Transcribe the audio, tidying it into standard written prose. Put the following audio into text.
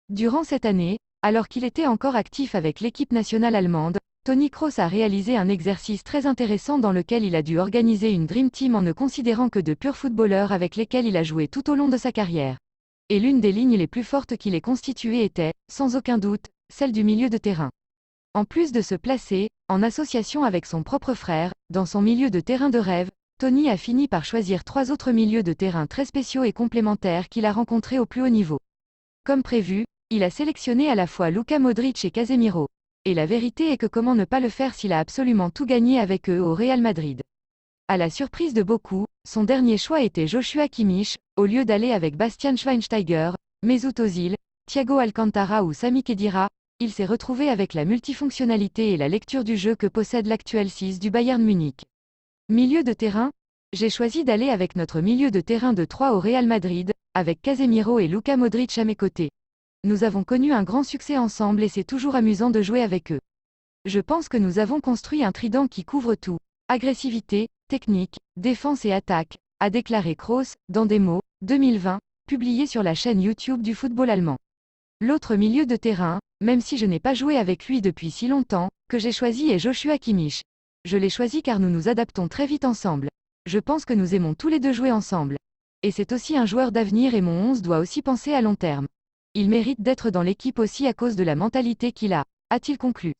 Durant cette année, alors qu'il était encore actif avec l'équipe nationale allemande, Toni Kroos a réalisé un exercice très intéressant dans lequel il a dû organiser une Dream Team en ne considérant que de purs footballeurs avec lesquels il a joué tout au long de sa carrière. Et l'une des lignes les plus fortes qu'il ait constituées était, sans aucun doute, celle du milieu de terrain. En plus de se placer, en association avec son propre frère, dans son milieu de terrain de rêve, Toni a fini par choisir 3 autres milieux de terrain très spéciaux et complémentaires qu'il a rencontrés au plus haut niveau. Comme prévu, il a sélectionné à la fois Luka Modric et Casemiro. Et la vérité est que comment ne pas le faire s'il a absolument tout gagné avec eux au Real Madrid. À la surprise de beaucoup, son dernier choix était Joshua Kimmich, au lieu d'aller avec Bastian Schweinsteiger, Mesut Ozil, Thiago Alcantara ou Sami Khedira. Il s'est retrouvé avec la multifonctionnalité et la lecture du jeu que possède l'actuel 6 du Bayern Munich. Milieu de terrain? J'ai choisi d'aller avec notre milieu de terrain de 3 au Real Madrid, avec Casemiro et Luka Modric à mes côtés. Nous avons connu un grand succès ensemble et c'est toujours amusant de jouer avec eux. Je pense que nous avons construit un trident qui couvre tout. Agressivité, technique, défense et attaque, a déclaré Kroos, dans des mots, 2020, publié sur la chaîne YouTube du football allemand. L'autre milieu de terrain, même si je n'ai pas joué avec lui depuis si longtemps, que j'ai choisi est Joshua Kimmich. Je l'ai choisi car nous nous adaptons très vite ensemble. Je pense que nous aimons tous les deux jouer ensemble. Et c'est aussi un joueur d'avenir et mon 11 doit aussi penser à long terme. Il mérite d'être dans l'équipe aussi à cause de la mentalité qu'il a, a-t-il conclu.